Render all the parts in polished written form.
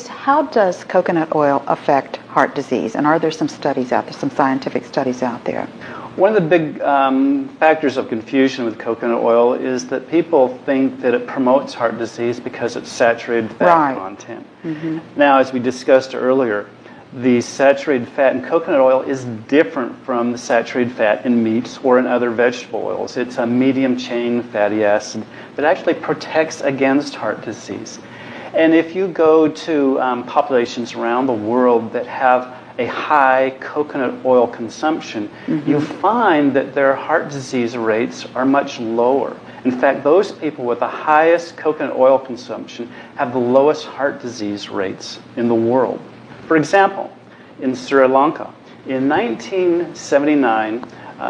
How does coconut oil affect heart disease? And are there some studies out there, some scientific studies out there? One of the big factors of confusion with coconut oil is that people think that it promotes heart disease because it's saturated fat content. Mm-hmm. Now, as we discussed earlier, the saturated fat in coconut oil is different from the saturated fat in meats or in other vegetable oils. It's a medium-chain fatty acid that actually protects against heart disease. And if you go to populations around the world that have a high coconut oil consumption, mm-hmm. you find that their heart disease rates are much lower. In fact, those people with the highest coconut oil consumption have the lowest heart disease rates in the world. For example, in Sri Lanka, in 1979,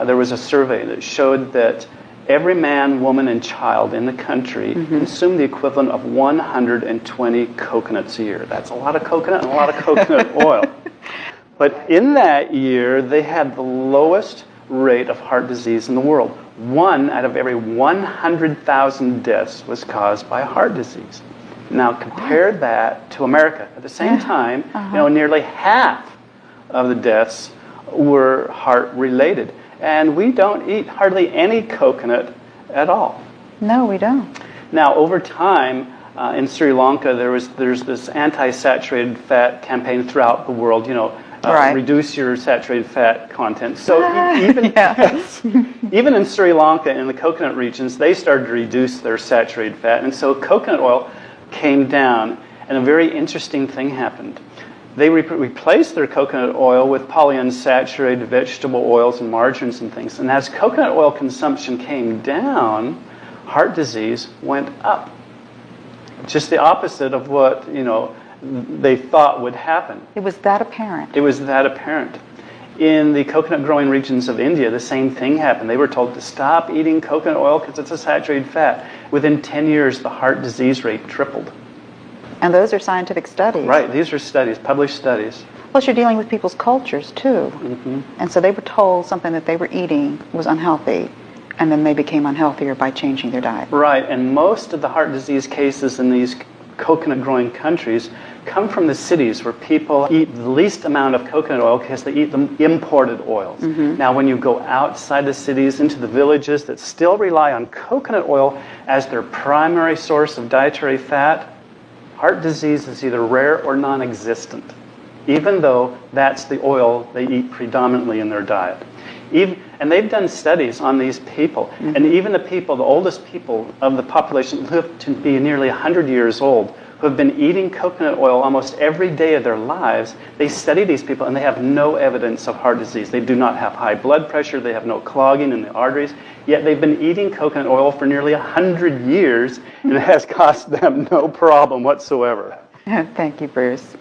there was a survey that showed that every man, woman, and child in the country mm-hmm. consumed the equivalent of 120 coconuts a year. That's a lot of coconut and a lot of coconut oil. But in that year, they had the lowest rate of heart disease in the world. 1 out of every 100,000 deaths was caused by heart disease. Now compare that to America. At the same time, nearly half of the deaths were heart-related. And we don't eat hardly any coconut at all. No, we don't. Now, over time, in Sri Lanka, there's this anti-saturated fat campaign throughout the world, reduce your saturated fat content. So even in Sri Lanka, in the coconut regions, they started to reduce their saturated fat. And so coconut oil came down, and a very interesting thing happened. They replaced their coconut oil with polyunsaturated vegetable oils and margarines and things. And as coconut oil consumption came down, heart disease went up. Just the opposite of what, they thought would happen. It was that apparent. It was that apparent. In the coconut growing regions of India, the same thing happened. They were told to stop eating coconut oil because it's a saturated fat. Within 10 years, the heart disease rate tripled. And those are scientific studies. Right, these are studies, published studies. Plus, you're dealing with people's cultures, too. Mm-hmm. And so they were told something that they were eating was unhealthy, and then they became unhealthier by changing their diet. Right, and most of the heart disease cases in these coconut-growing countries come from the cities where people eat the least amount of coconut oil because they eat the imported oils. Mm-hmm. Now, when you go outside the cities into the villages that still rely on coconut oil as their primary source of dietary fat, heart disease is either rare or non-existent, even though that's the oil they eat predominantly in their diet. And they've done studies on these people, mm-hmm. and even the oldest people of the population live to be nearly 100 years old, who have been eating coconut oil almost every day of their lives. They study these people, and they have no evidence of heart disease. They do not have high blood pressure. They have no clogging in the arteries. Yet they've been eating coconut oil for nearly 100 years, and it has cost them no problem whatsoever. Thank you, Bruce.